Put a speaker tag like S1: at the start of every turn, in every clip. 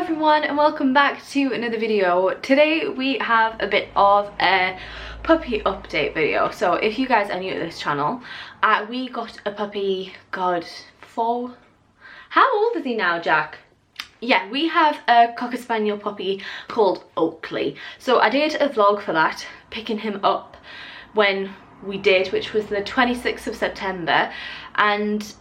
S1: everyone and welcome back to another video. Today we have a bit of a puppy update video. So if you guys are new to this channel, we got a puppy, God, how old is he now, Jack? Yeah, we have a Cocker Spaniel puppy called Oakley. So I did a vlog for that, picking him up when we did, which was the 26th of September, and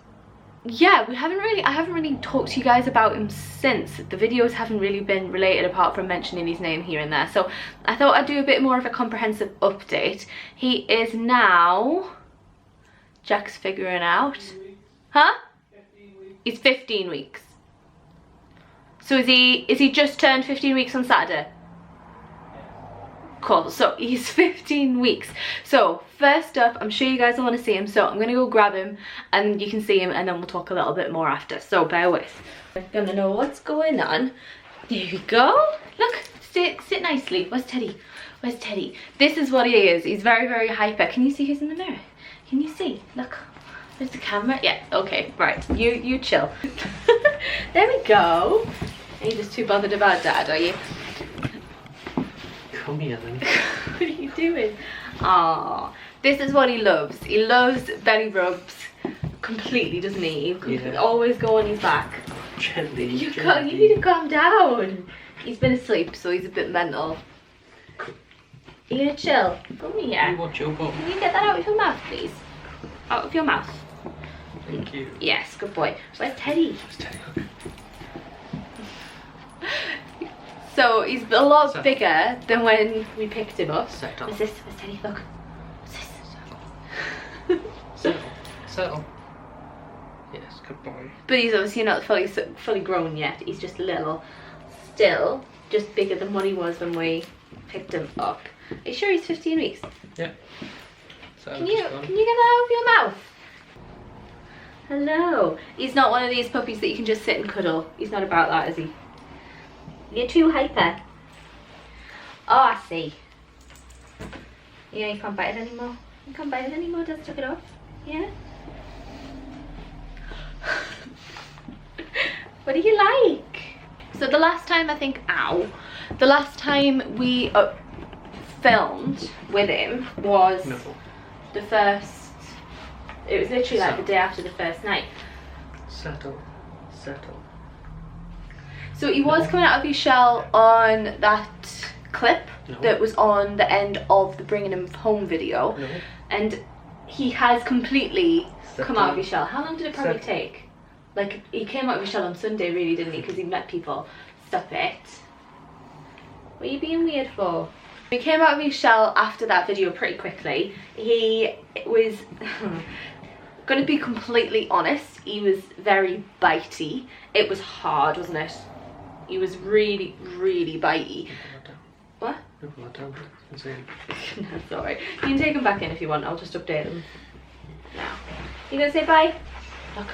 S1: yeah, I haven't really talked to you guys about him since. The videos haven't really been related apart from mentioning his name here and there, so I thought I'd do a bit more of a comprehensive update. He is now, Jack's figuring out, huh?
S2: 15 weeks.
S1: He's 15 weeks. So is he just turned 15 weeks on Saturday? Cool, so he's 15 weeks. So first up, I'm sure you guys will want to see him, so I'm gonna go grab him and you can see him, and then we'll talk a little bit more after, so bear with. We're gonna know what's going on. There we go. Look, sit nicely. Where's Teddy? Where's Teddy? This is what he is. He's very, very hyper. Can you see who's in the mirror? Can you see? Look, there's the camera. Yeah, okay, right, you chill. There we go. Are you just too bothered about Dad, are you?
S2: Come here then.
S1: What are you doing? Aww, this is what he loves. He loves belly rubs completely, doesn't he? He can always go on his back.
S2: Gently,
S1: You need to calm down. He's been asleep, so he's a bit mental. You gonna chill? Come here.
S2: You watch your bum.
S1: Can you get that out of your mouth, please? Out of your mouth.
S2: Thank you.
S1: Yes, good boy. Where's Teddy?
S2: Where's Teddy? Look.
S1: So he's a lot bigger than when we picked him up.
S2: Settle.
S1: What's this? Where's Teddy? Look. What's this?
S2: Settle. Settle. Yes, good boy.
S1: But he's obviously not fully grown yet. He's just a little, still just bigger than what he was when we picked him up. Are you sure he's 15 weeks?
S2: Yeah. So
S1: Can you get that out of your mouth? Hello. He's not one of these puppies that you can just sit and cuddle. He's not about that, is he? You're too hyper. Oh, I see. Yeah, you can't bite it anymore. You can't bite it anymore. Just took it off. Yeah. What do you like? So the last time, I think, the last time we filmed with him was the first. It was literally like the day after the first night.
S2: Settle. Settle.
S1: So he was coming out of his shell on that clip that was on the end of the bringing him home video, and he has completely come out of his shell. How long did it probably take? Like, he came out of his shell on Sunday, really, didn't he? Because he met people. Stop it. What are you being weird for? He came out of his shell after that video pretty quickly. He was gonna be completely honest, he was very bitey. It was hard, wasn't it? He was really, really bitey. What?
S2: No,
S1: sorry. You can take him back in if you want. I'll just update them now. You gonna say bye? Look,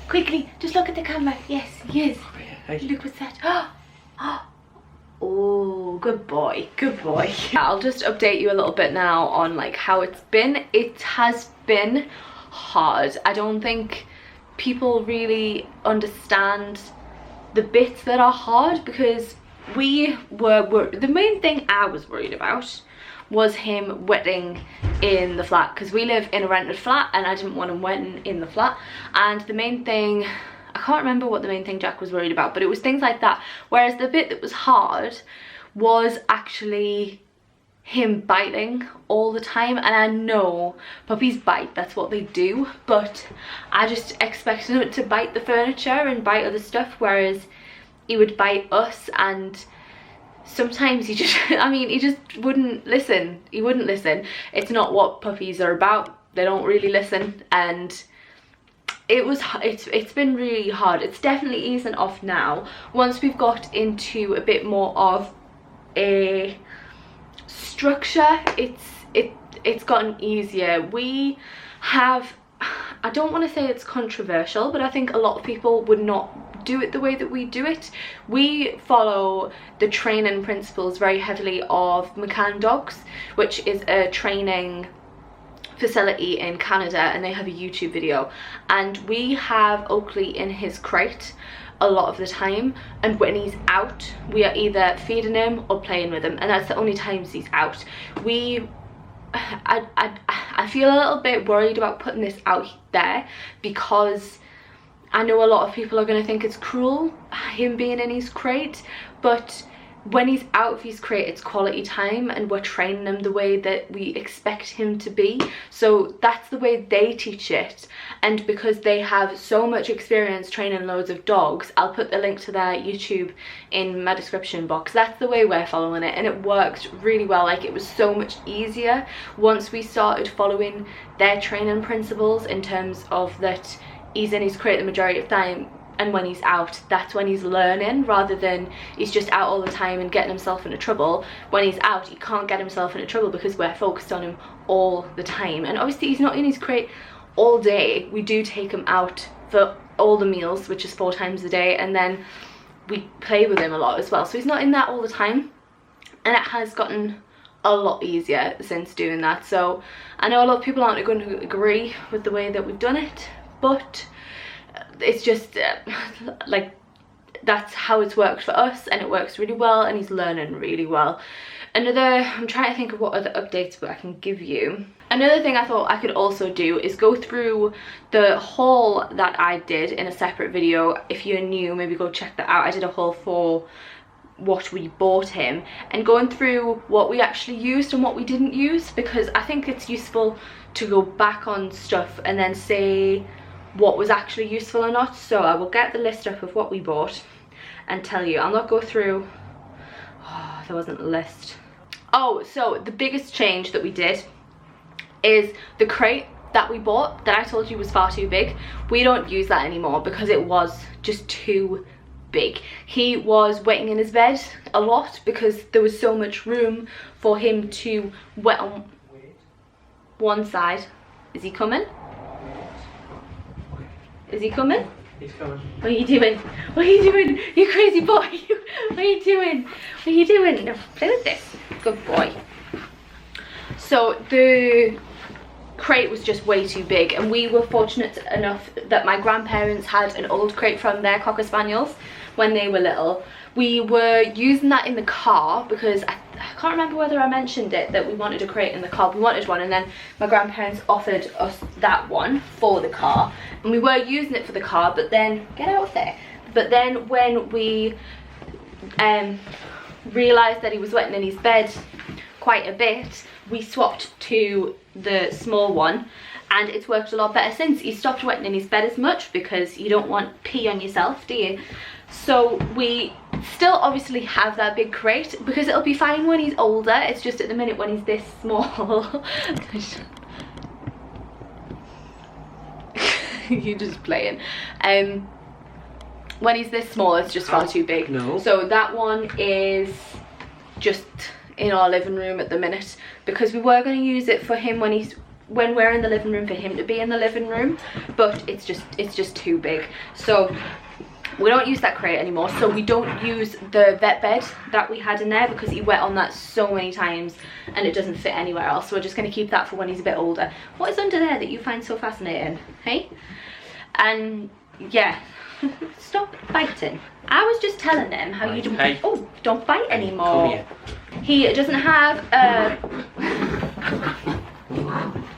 S1: quickly, just look at the camera. Yes, yes. Look what's that. Oh, good boy, good boy. I'll just update you a little bit now on like how it's been. It has been hard. I don't think people really understand the bits that are hard, because the main thing I was worried about was him wetting in the flat, because we live in a rented flat and I didn't want him wetting in the flat. And the main thing, I can't remember what the main thing Jack was worried about, but it was things like that. Whereas the bit that was hard was actually him biting all the time. And I know puppies bite, that's what they do, but I just expected him to bite the furniture and bite other stuff, whereas he would bite us. And sometimes he just he just wouldn't listen. He wouldn't listen. It's not what puppies are about. They don't really listen, and it's been really hard. It's definitely easing off now. Once we've got into a bit more of a structure, it's gotten easier. We have, I don't want to say it's controversial, but I think a lot of people would not do it the way that we do it. We follow the training principles very heavily of McCann Dogs, which is a training facility in Canada, and they have a YouTube video, and we have Oakley in his crate a lot of the time, and when he's out we are either feeding him or playing with him, and that's the only times he's out. I feel a little bit worried about putting this out there because I know a lot of people are going to think it's cruel, him being in his crate, but when he's out of his crate it's quality time, and we're training him the way that we expect him to be. So that's the way they teach it, and because they have so much experience training loads of dogs, I'll put the link to their YouTube in my description box. That's the way we're following it, and it works really well. Like, it was so much easier once we started following their training principles, in terms of that he's in his crate the majority of the time, and when he's out, that's when he's learning, rather than he's just out all the time and getting himself into trouble. When he's out, he can't get himself into trouble because we're focused on him all the time. And obviously he's not in his crate all day. We do take him out for all the meals, which is 4 times a day, and then we play with him a lot as well. So he's not in that all the time, and it has gotten a lot easier since doing that. So I know a lot of people aren't going to agree with the way that we've done it, but it's just like, that's how it's worked for us, and it works really well, and he's learning really well. I'm trying to think of what other updates I can give you. Another thing I thought I could also do is go through the haul that I did in a separate video. If you're new, maybe go check that out. I did a haul for what we bought him, and going through what we actually used and what we didn't use, because I think it's useful to go back on stuff and then say what was actually useful or not. So I will get the list up of what we bought and tell you. I'll not go through, oh, there wasn't a list. Oh, so the biggest change that we did is the crate that we bought that I told you was far too big. We don't use that anymore because it was just too big. He was wetting in his bed a lot because there was so much room for him to wet on one side. Is he coming? Is he coming?
S2: He's coming.
S1: What are you doing? What are you doing? You crazy boy. What are you doing? What are you doing? No, play with this. Good boy. So the crate was just way too big, and we were fortunate enough that my grandparents had an old crate from their Cocker Spaniels when they were little. We were using that in the car because I can't remember whether I mentioned it, that we wanted a crate in the car. We wanted one, and then my grandparents offered us that one for the car, and we were using it for the car, but then, get out of there. But then when we realised that he was wetting in his bed quite a bit, we swapped to the small one, and it's worked a lot better since. He stopped wetting in his bed as much because you don't want pee on yourself, do you? So we still obviously have that big crate because it'll be fine when he's older. It's just at the minute when he's this small. You're just playing. When he's this small, it's just far too big.
S2: No.
S1: So that one is just in our living room at the minute, because we were going to use it for him when we're in the living room, for him to be in the living room, but it's just too big. So we don't use that crate anymore. So we don't use the vet bed that we had in there because he wet on that so many times and it doesn't fit anywhere else. So we're just going to keep that for when he's a bit older. What is under there that you find so fascinating, hey? And yeah, stop biting. I was just telling them how you don't.
S2: Hey.
S1: Oh, don't bite anymore.
S2: Come here.
S1: He doesn't have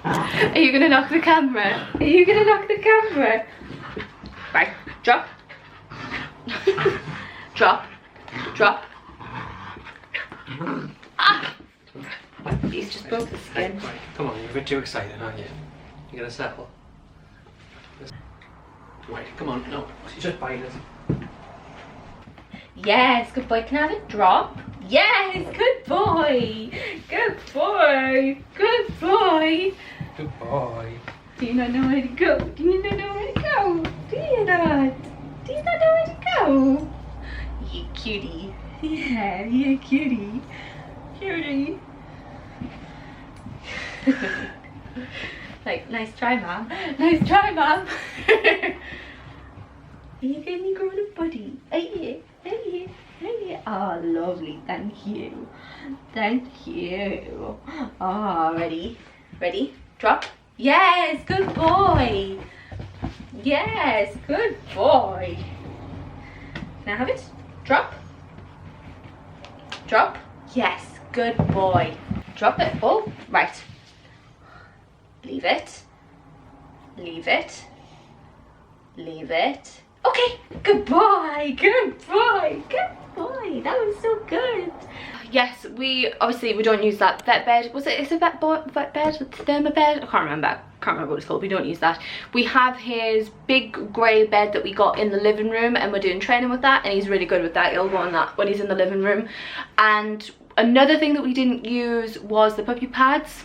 S1: Are you gonna knock the camera? Are you gonna knock the camera? Right, drop. Drop. Drop. Ah! He's just broke the skin.
S2: Right, come on, you're a bit too excited, aren't you? You're gonna settle. Wait, come on, no, you just bite it.
S1: Yes, good boy. Can I have a drop? Yes, good boy. Good boy. Good boy.
S2: Good boy.
S1: Do you not know where to go? Do you not know where to go? Do you not? Do you not know where to go? You cutie. Yeah, you cutie. Cutie. Like, nice try, Mom. Nice try, Mom. Are you getting me growing a buddy? Are you? Are you? Are you? Oh, lovely. Thank you. Thank you. Oh, ready? Ready? Drop. Yes, good boy. Yes, good boy. Can I have it? Drop. Drop. Yes, good boy. Drop it. Oh, right. Leave it. Leave it. Leave it. Okay, good boy, good boy, good boy. That was so good. Yes, we don't use that vet bed. It's a vet bed, thermo bed? I can't remember what it's called. We don't use that. We have his big grey bed that we got in the living room, and we're doing training with that, and he's really good with that. He'll go on that when he's in the living room. And another thing that we didn't use was the puppy pads.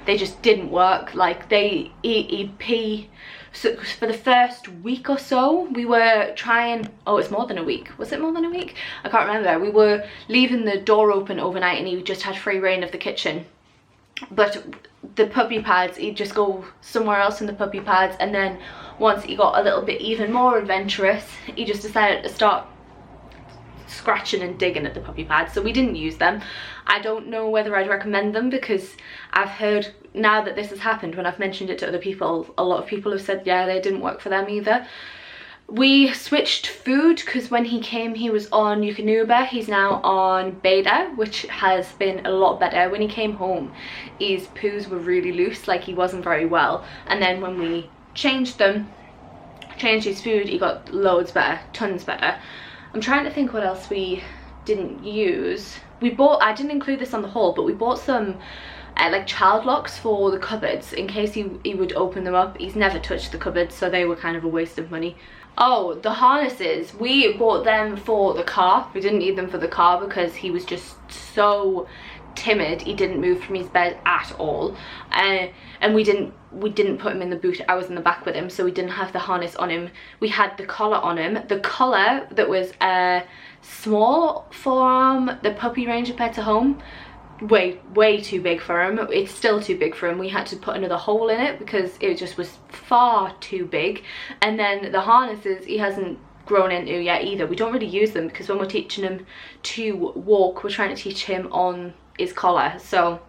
S1: They just didn't work. Like he'd pee. So for the first week or so we were trying, oh, it's more than a week. Was it more than a week? I can't remember. We were leaving the door open overnight and he just had free reign of the kitchen. But the puppy pads, he'd just go somewhere else in the puppy pads, and then once he got a little bit even more adventurous, he just decided to start scratching and digging at the puppy pads. So we didn't use them. I don't know whether I'd recommend them, because I've heard now that this has happened, when I've mentioned it to other people, a lot of people have said yeah, they didn't work for them either. We switched food because when he came he was on Eukanuba. He's now on Beta, which has been a lot better. When he came home his poos were really loose, like he wasn't very well, and then when we changed his food, he got loads better, tons better. I'm trying to think what else we didn't use. I didn't include this on the haul, but we bought some like child locks for the cupboards in case he would open them up. He's never touched the cupboards, so they were kind of a waste of money. Oh, the harnesses, we bought them for the car. We didn't need them for the car because he was just so timid. He didn't move from his bed at all, and we didn't put him in the boot. I was in the back with him, so we didn't have the harness on him. We had the collar on him, the collar that was small from the puppy range of Pets at Home. Way too big for him. It's still too big for him. We had to put another hole in it because it just was far too big. And then the harnesses he hasn't grown into yet either. We don't really use them because when we're teaching him to walk, we're trying to teach him on his collar, so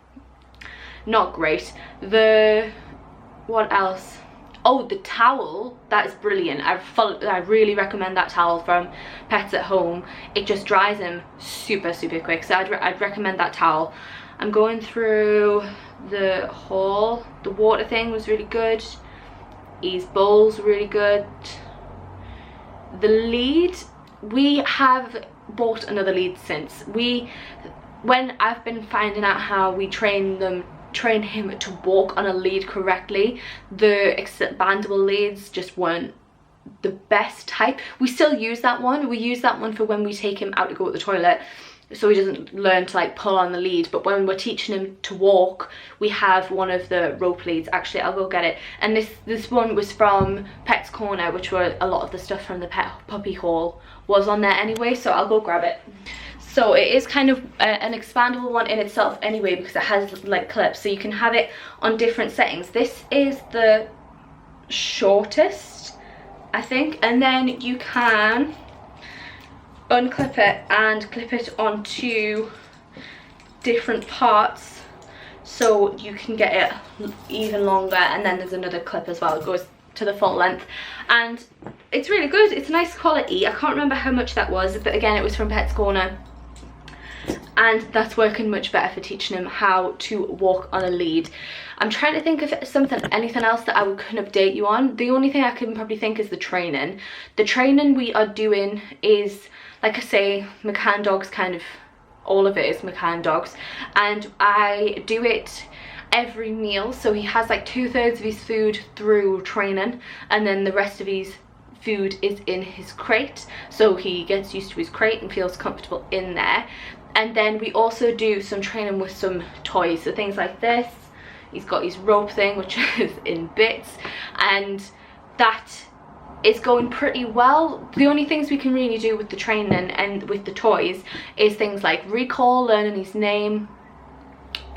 S1: not great. What else? Oh, the towel, that is brilliant. I really recommend that towel from Pets at Home. It just dries him super quick, so I'd recommend that towel. I'm going through the haul. The water thing was really good. His bowls were really good. The lead, we have bought another lead since. When I've been finding out how we train him to walk on a lead correctly, the expandable leads just weren't the best type. We still use that one. We use that one for when we take him out to go to the toilet, so he doesn't learn to like pull on the lead. But when we're teaching him to walk, we have one of the rope leads. Actually, I'll go get it. And this one was from Pet's Corner, which were a lot of the stuff from the puppy haul was on there anyway, so I'll go grab it. So it is kind of an expandable one in itself anyway, because it has like clips, so you can have it on different settings. This is the shortest, I think, and then you can unclip it and clip it onto different parts so you can get it even longer. And then there's another clip as well, it goes to the full length, and it's really good. It's nice quality. I can't remember how much that was, but again, it was from Pet's Corner, and that's working much better for teaching him how to walk on a lead. I'm trying to think of anything else that I can update you on. The only thing I can probably think is the training. The training we are doing is, like I say, McCann dogs, kind of all of it is McCann dogs, and I do it every meal. So he has like 2/3 of his food through training, and then the rest of his food is in his crate, so he gets used to his crate and feels comfortable in there. And then we also do some training with some toys, so things like this. He's got his rope thing, which is in bits, and that is going pretty well. The only things we can really do with the training and with the toys is things like recall, learning his name,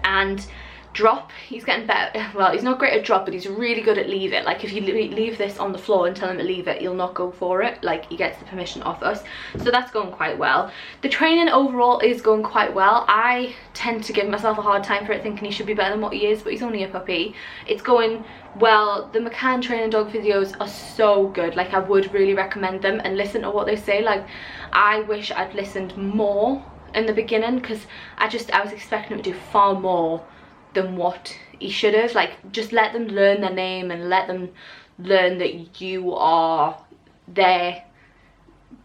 S1: and drop. He's getting better. Well, he's not great at drop, but he's really good at leave it. Like if you leave this on the floor and tell him to leave it, he'll not go for it. Like he gets the permission off us, so that's going quite well. The training overall is going quite well. I tend to give myself a hard time for it, thinking he should be better than what he is, but he's only a puppy. It's going well. The McCann training dog videos are so good. Like, I would really recommend them, and listen to what they say. Like, I wish I'd listened more in the beginning, because I was expecting him to do far more than what he should have. Like, just let them learn their name and let them learn that you are their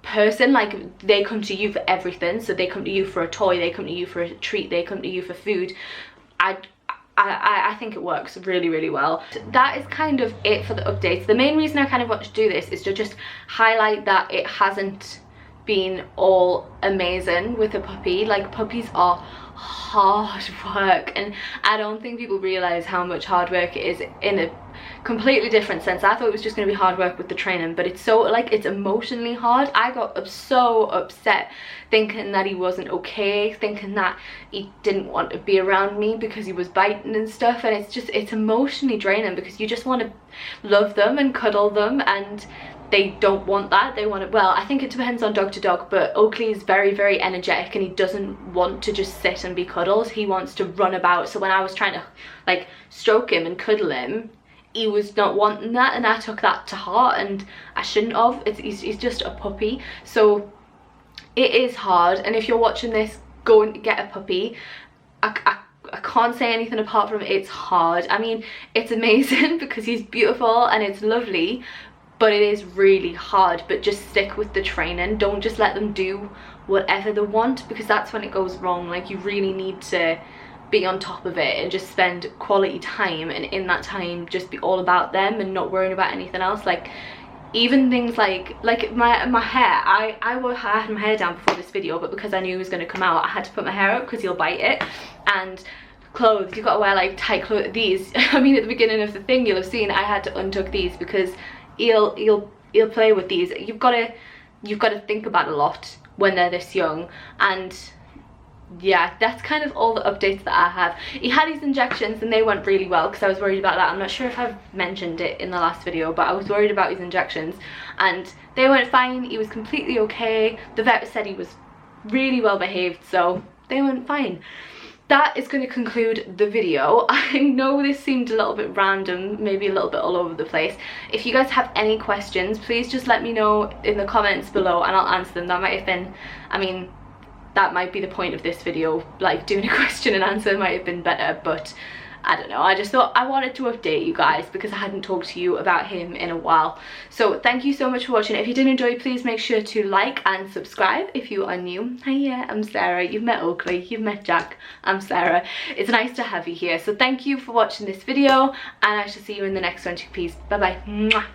S1: person. Like, they come to you for everything. So they come to you for a toy, they come to you for a treat, they come to you for food. I think it works really, really well. That is kind of it for the updates. The main reason I kind of want to do this is to just highlight that it hasn't been all amazing with a puppy. Like, puppies are hard work, and I don't think people realize how much hard work it is in a completely different sense. I thought it was just going to be hard work with the training, but it's so, like, it's emotionally hard. I got so upset thinking that he wasn't okay, thinking that he didn't want to be around me because he was biting and stuff, and it's emotionally draining, because you just want to love them and cuddle them, and they don't want that. They want it, well, I think it depends on dog to dog, but Oakley is very, very energetic, and he doesn't want to just sit and be cuddled. He wants to run about. So when I was trying to, like, stroke him and cuddle him, he was not wanting that, and I took that to heart, and I shouldn't have. He's just a puppy, so it is hard. And if you're watching this, go and get a puppy. I can't say anything apart from it's hard. I mean, it's amazing because he's beautiful and it's lovely, but it is really hard. But just stick with the training. Don't just let them do whatever they want, because that's when it goes wrong. Like, you really need to be on top of it and just spend quality time, and in that time just be all about them and not worrying about anything else. Like, even things like my hair, I had my hair down before this video, but because I knew it was going to come out, I had to put my hair up because he'll bite it. And clothes, you've got to wear like tight clothes. These, I mean, at the beginning of the thing you'll have seen I had to untuck these because he'll play with these. You've got to think about a lot when they're this young. And yeah, that's kind of all the updates that I have. He had his injections and they went really well, because I was worried about that. I'm not sure if I've mentioned it in the last video, but I was worried about his injections and they went fine. He was completely okay. The vet said he was really well behaved, so they went fine. That is going to conclude the video. I know this seemed a little bit random, maybe a little bit all over the place. If you guys have any questions, please just let me know in the comments below and I'll answer them. That might have been, I mean, that might be the point of this video, like doing a question and answer might have been better, but I don't know. I just thought I wanted to update you guys because I hadn't talked to you about him in a while. So thank you so much for watching. If you did enjoy, please make sure to like and subscribe if you are new. Hiya, I'm Sarah. You've met Oakley, you've met Jack. I'm Sarah. It's nice to have you here. So thank you for watching this video and I shall see you in the next one. Peace. Bye bye. Mwah.